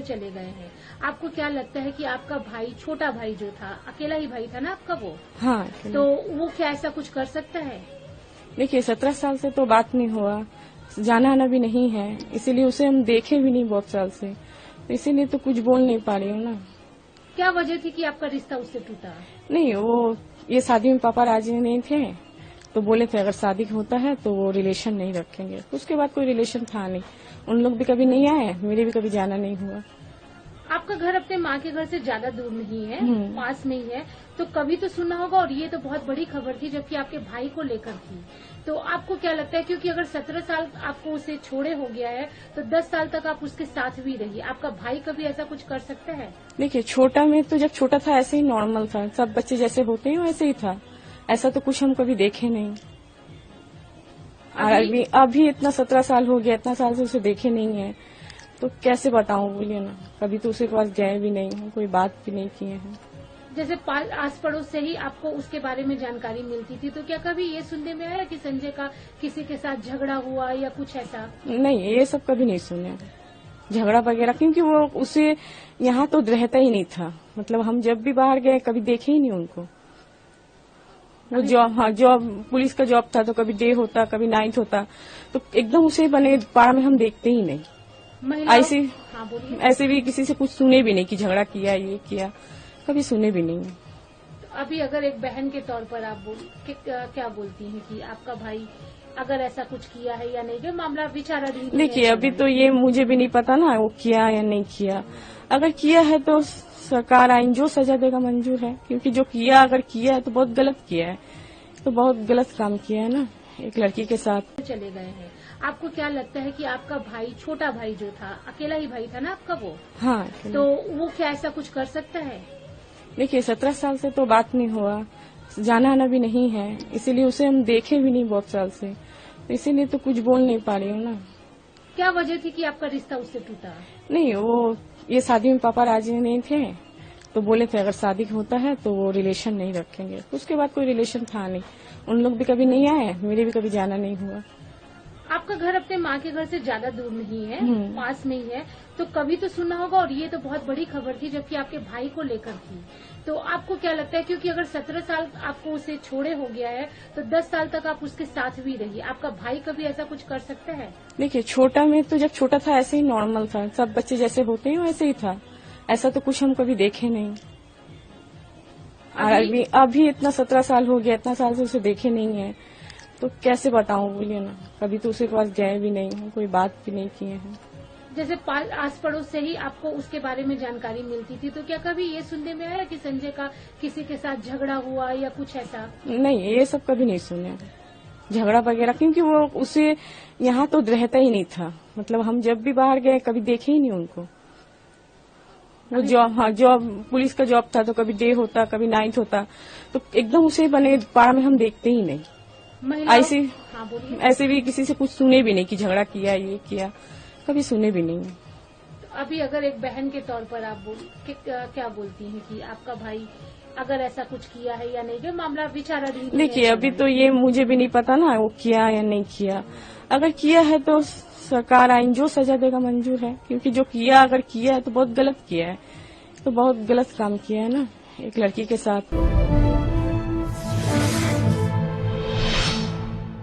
चले गए हैं। आपको क्या लगता है कि आपका भाई, छोटा भाई जो था, अकेला ही भाई था ना आपका वो? हाँ। तो वो क्या ऐसा कुछ कर सकता है? देखिए 17 साल से तो बात नहीं हुआ, जाना आना भी नहीं है, इसीलिए उसे हम देखे भी नहीं बहुत साल से, तो इसीलिए तो कुछ बोल नहीं पा रही हूँ ना। क्या वजह थी कि आपका रिश्ता उससे टूटा? नहीं, वो ये शादी में पापा राजी नहीं थे, तो बोले थे अगर शादी होता है तो वो रिलेशन नहीं रखेंगे। उसके बाद कोई रिलेशन था नहीं, उन लोग भी कभी नहीं आए, मेरे भी कभी जाना नहीं हुआ। आपका घर अपने माँ के घर से ज्यादा दूर नहीं है, पास में ही है, तो कभी तो सुना होगा। और ये तो बहुत बड़ी खबर थी, जबकि आपके भाई को लेकर थी। तो आपको क्या लगता है, क्योंकि अगर 17 साल आपको उसे छोड़े हो गया है, तो 10 साल तक आप उसके साथ भी रहिए, आपका भाई कभी ऐसा कुछ कर सकता है? देखिए छोटा में तो जब छोटा था ऐसे ही नॉर्मल था, सब बच्चे जैसे होते हैं वैसे ही था, ऐसा तो कुछ हम कभी देखे नहीं। और अभी इतना 17 साल हो गया, इतना साल से उसे देखे नहीं है, तो कैसे बताऊं, बोलिए ना। कभी तो उसके पास गए भी नहीं हैं, कोई बात भी नहीं किए हैं। जैसे आस पड़ोस से ही आपको उसके बारे में जानकारी मिलती थी, तो क्या कभी ये सुनने में आया कि संजय का किसी के साथ झगड़ा हुआ या कुछ ऐसा? नहीं, ये सब कभी नहीं सुने, झगड़ा वगैरह, क्योंकि वो उसे यहाँ तो रहता ही नहीं था। मतलब हम जब भी बाहर गए कभी देखे ही नहीं उनको। वो जॉब पुलिस का जॉब था, तो कभी डे होता कभी नाइट होता, तो एकदम उसे बने पारा में हम देखते ही नहीं। ऐसे भी किसी से कुछ सुने भी नहीं कि झगड़ा किया, ये किया, कभी सुने भी नहीं। तो अभी अगर एक बहन के तौर पर आप क्या बोलती हैं कि आपका भाई अगर ऐसा कुछ किया है या नहीं, जो मामला विचाराधीन है? देखिए अभी तो ये मुझे भी नहीं पता ना, वो किया या नहीं किया। अगर किया है तो सरकार आइन जो सजा देगा मंजूर है, क्योंकि जो किया अगर किया है तो बहुत गलत किया है, तो बहुत गलत काम किया है ना एक लड़की के साथ। चले गए हैं। आपको क्या लगता है कि आपका भाई, छोटा भाई जो था, अकेला ही भाई था ना आपका वो? हाँ। तो वो क्या ऐसा कुछ कर सकता है? देखिए 17 साल से तो बात नहीं हुआ, जाना आना भी नहीं है, इसीलिए उसे हम देखे भी नहीं बहुत साल से, तो इसीलिए तो कुछ बोल नहीं पा रही हूँ ना। क्या वजह थी कि आपका रिश्ता उससे टूटा? नहीं, वो ये शादी में पापा राजी नहीं थे, तो बोले थे अगर शादी होता है तो वो रिलेशन नहीं रखेंगे। उसके बाद कोई रिलेशन था नहीं, उन लोग भी कभी नहीं आए, मेरे भी कभी जाना नहीं हुआ। आपका घर अपने माँ के घर से ज्यादा दूर नहीं है, पास में ही है, तो कभी तो सुना होगा। और ये तो बहुत बड़ी खबर थी, जबकि आपके भाई को लेकर थी। तो आपको क्या लगता है, क्योंकि अगर 17 साल आपको उसे छोड़े हो गया है, तो 10 साल तक आप उसके साथ भी रहिए, आपका भाई कभी ऐसा कुछ कर सकता है? देखिए छोटा में तो जब छोटा था ऐसे ही नॉर्मल था, सब बच्चे जैसे होते हैं वैसे ही था, ऐसा तो कुछ हम कभी देखे नहीं। और अभी इतना 17 साल हो गया, इतना साल से उसे देखे नहीं है, तो कैसे बताऊं, बोलिए ना। कभी तो उसके पास गए भी नहीं हैं, कोई बात भी नहीं किए हैं। जैसे आस पड़ोस से ही आपको उसके बारे में जानकारी मिलती थी, तो क्या कभी ये सुनने में आया कि संजय का किसी के साथ झगड़ा हुआ या कुछ ऐसा? नहीं, ये सब कभी नहीं सुने, झगड़ा वगैरह, क्योंकि वो उसे यहाँ तो रहता ही नहीं था। मतलब हम जब भी बाहर गए कभी देखे ही नहीं उनको। वो जॉब पुलिस का जॉब था, तो कभी डे होता कभी नाइट होता, तो एकदम उसे बने पारा में हम देखते ही नहीं। ऐसे भी किसी से कुछ सुने भी नहीं कि झगड़ा किया, ये किया, कभी सुने भी नहीं। तो अभी अगर एक बहन के तौर पर आप क्या बोलती हैं कि आपका भाई अगर ऐसा कुछ किया है या नहीं, जो मामला विचाराधीन है? देखिए अभी तो ये मुझे भी नहीं पता ना, वो किया या नहीं किया। अगर किया है तो सरकार आइन जो सजा देगा मंजूर है, क्योंकि जो किया अगर किया है तो बहुत गलत किया है, तो बहुत गलत काम किया है ना एक लड़की के साथ।